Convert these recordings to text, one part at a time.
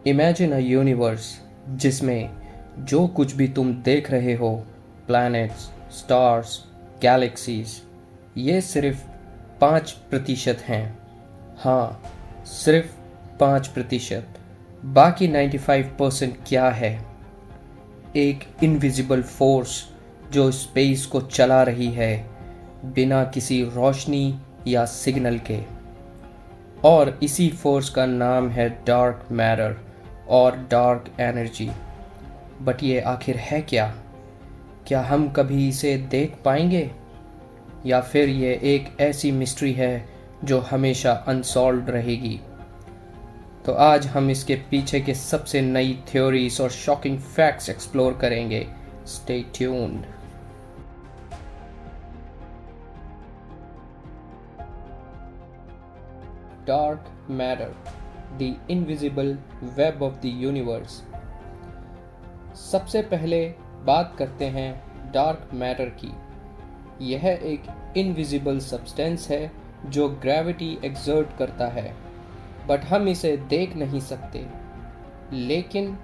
Imagine a universe जिसमें जो कुछ भी तुम देख रहे हो, प्लैनेट्स, स्टार्स, गैलेक्सीज, ये सिर्फ 5% हैं। हाँ, सिर्फ 5%। बाकी 95% क्या है? एक इनविजिबल फोर्स जो स्पेस को चला रही है बिना किसी रोशनी या सिग्नल के। और इसी फोर्स का नाम है डार्क मैटर और डार्क एनर्जी। बट ये आखिर है क्या? क्या हम कभी इसे देख पाएंगे, या फिर ये एक ऐसी मिस्ट्री है जो हमेशा अनसॉल्व्ड रहेगी? तो आज हम इसके पीछे के सबसे नई थ्योरीज और शॉकिंग फैक्ट्स एक्सप्लोर करेंगे। Stay tuned. Dark matter, the invisible web of the universe. सबसे पहले बात करते हैं डार्क मैटर की। यह एक इनविजिबल सब्सटेंस है जो ग्रेविटी एक्सर्ट करता है, बट हम इसे देख नहीं सकते। लेकिन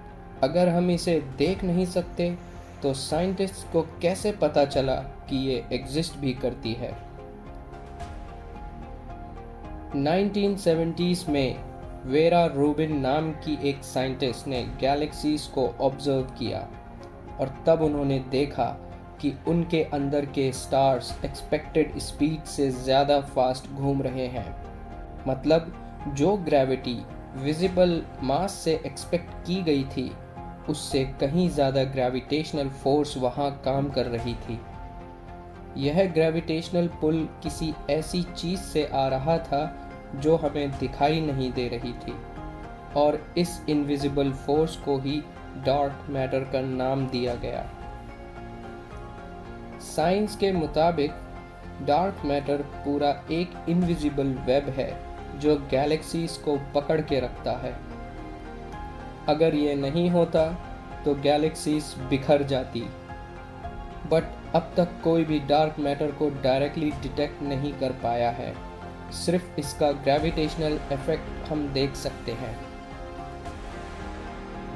अगर हम इसे देख नहीं सकते तो साइंटिस्ट को कैसे पता चला कि ये एग्जिस्ट भी करती है? 1970s में वेरा रूबिन नाम की एक साइंटिस्ट ने गैलेक्सीज को ऑब्जर्व किया, और तब उन्होंने देखा कि उनके अंदर के स्टार्स एक्सपेक्टेड स्पीड से ज़्यादा फास्ट घूम रहे हैं। मतलब जो ग्रेविटी विजिबल मास से एक्सपेक्ट की गई थी, उससे कहीं ज़्यादा ग्रेविटेशनल फोर्स वहाँ काम कर रही थी। यह ग्रेविटेशनल पुल किसी ऐसी चीज़ से आ रहा था जो हमें दिखाई नहीं दे रही थी, और इस इनविजिबल फोर्स को ही डार्क मैटर का नाम दिया गया। साइंस के मुताबिक डार्क मैटर पूरा एक इनविजिबल वेब है जो गैलेक्सीज को पकड़ के रखता है। अगर ये नहीं होता तो गैलेक्सीज बिखर जाती। बट अब तक कोई भी डार्क मैटर को डायरेक्टली डिटेक्ट नहीं कर पाया है। सिर्फ इसका ग्रेविटेशनल इफेक्ट हम देख सकते हैं।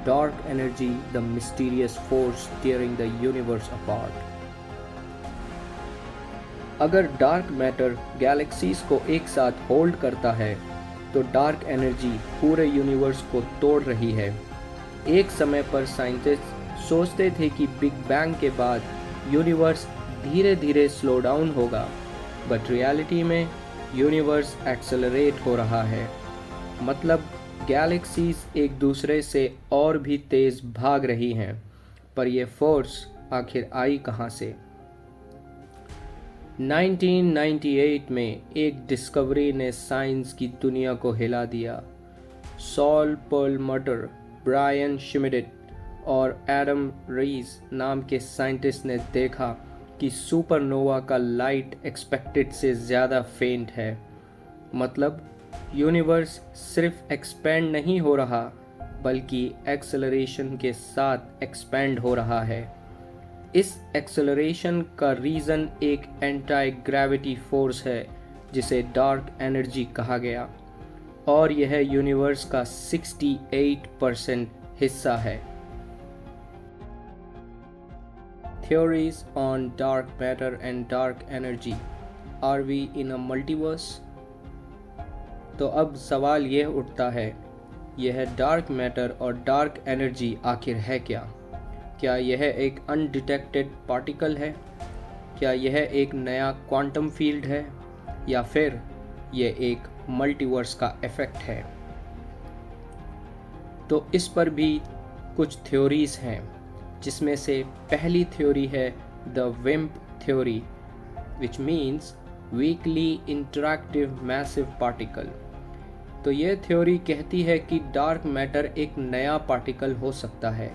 Dark energy, the mysterious force tearing the universe apart. अगर डार्क मैटर गैलेक्सीज को एक साथ होल्ड करता है, तो डार्क एनर्जी पूरे यूनिवर्स को तोड़ रही है। एक समय पर साइंटिस्ट सोचते थे कि बिग बैंग के बाद यूनिवर्स धीरे धीरे स्लो डाउन होगा, बट रियलिटी में यूनिवर्स एक्सेलरेट हो रहा है। मतलब गैलेक्सीज एक दूसरे से और भी तेज भाग रही हैं। पर यह फोर्स आखिर आई कहाँ से? 1998 में एक डिस्कवरी ने साइंस की दुनिया को हिला दिया। सॉल पर्लमटर, ब्रायन शिमिडिट और एडम रीज नाम के साइंटिस्ट ने देखा कि सुपरनोवा का लाइट एक्सपेक्टेड से ज़्यादा फेंट है। मतलब यूनिवर्स सिर्फ एक्सपेंड नहीं हो रहा, बल्कि एक्सेलरेशन के साथ एक्सपेंड हो रहा है। इस एक्सेलरेशन का रीज़न एक एंटी ग्रेविटी फोर्स है जिसे डार्क एनर्जी कहा गया, और यह यूनिवर्स का 68% हिस्सा है। Theories on dark matter and dark energy. Are we in a multiverse? तो अब सवाल यह उठता है, यह डार्क मैटर और डार्क एनर्जी आखिर है क्या? क्या यह एक अनडिटेक्टेड पार्टिकल है? क्या यह एक नया क्वांटम फील्ड है? या फिर यह एक मल्टीवर्स का इफेक्ट है? तो इस पर भी कुछ थ्योरीज हैं, जिसमें से पहली थ्योरी है द विम्प theory, which means weakly interactive massive particle. तो यह थ्योरी कहती है कि डार्क मैटर एक नया पार्टिकल हो सकता है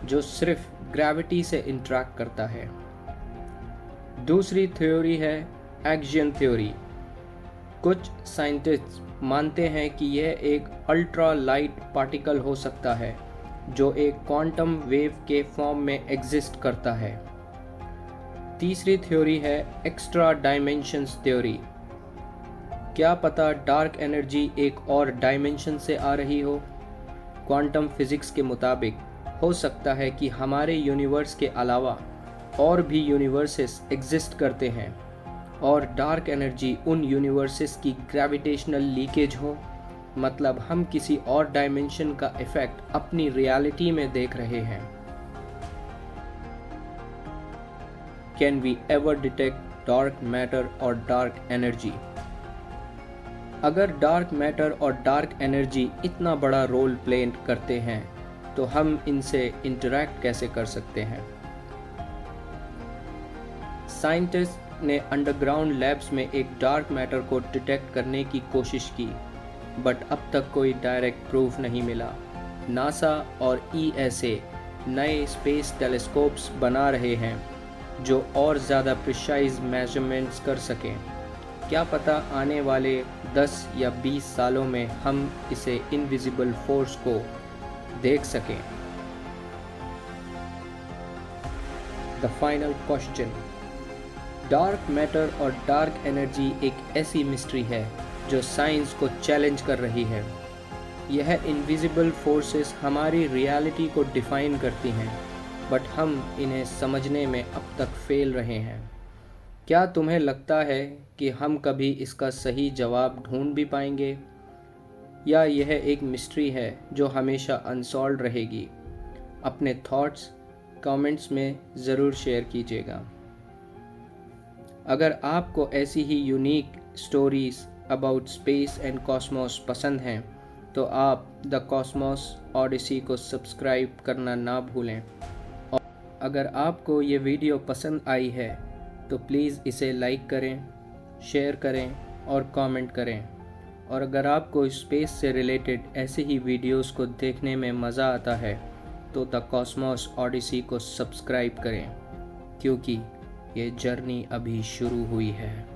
जो सिर्फ ग्रेविटी से इंटरैक्ट करता है। दूसरी थ्योरी है एक्सियन थ्योरी। कुछ साइंटिस्ट मानते हैं कि यह एक अल्ट्रा लाइट पार्टिकल हो सकता है जो एक क्वांटम वेव के फॉर्म में एग्जिस्ट करता है। तीसरी थ्योरी है एक्स्ट्रा डायमेंशंस थ्योरी। क्या पता डार्क एनर्जी एक और डायमेंशन से आ रही हो? क्वांटम फिजिक्स के मुताबिक हो सकता है कि हमारे यूनिवर्स के अलावा और भी यूनिवर्सेस एग्जिस्ट करते हैं और डार्क एनर्जी उन यूनिवर्सेस की ग्रेविटेशनल लीकेज हो, मतलब हम किसी और डायमेंशन का इफेक्ट अपनी रियलिटी में देख रहे हैं। Can we ever detect dark matter और डार्क एनर्जी? अगर डार्क मैटर और डार्क एनर्जी इतना बड़ा रोल प्ले करते हैं तो हम इनसे इंटरैक्ट कैसे कर सकते हैं? साइंटिस्ट ने अंडरग्राउंड लैब्स में एक डार्क मैटर को डिटेक्ट करने की कोशिश की, बट अब तक कोई डायरेक्ट प्रूफ नहीं मिला। नासा और ESA नए स्पेस टेलीस्कोप्स बना रहे हैं जो और ज़्यादा प्रिसाइज मेजरमेंट्स कर सकें। क्या पता आने वाले 10 या 20 सालों में हम इसे इनविजिबल फोर्स को देख सकें। The final question. Dark matter और डार्क एनर्जी एक ऐसी मिस्ट्री है जो साइंस को चैलेंज कर रही है। यह इनविजिबल फोर्सेस हमारी रियलिटी को डिफाइन करती हैं, बट हम इन्हें समझने में अब तक फेल रहे हैं। क्या तुम्हें लगता है कि हम कभी इसका सही जवाब ढूंढ भी पाएंगे, या यह एक मिस्ट्री है जो हमेशा अनसॉल्व रहेगी? अपने थॉट्स कमेंट्स में ज़रूर शेयर कीजिएगा। अगर आपको ऐसी ही unique stories about space and cosmos पसंद हैं तो आप द कॉस्मोस ऑडिसी को सब्सक्राइब करना ना भूलें। और अगर आपको ये वीडियो पसंद आई है तो प्लीज़ इसे लाइक करें, शेयर करें और कमेंट करें। और अगर आपको स्पेस से रिलेटेड ऐसे ही वीडियोस को देखने में मज़ा आता है तो द कॉस्मोस ऑडिसी को सब्सक्राइब करें, क्योंकि ये जर्नी अभी शुरू हुई है।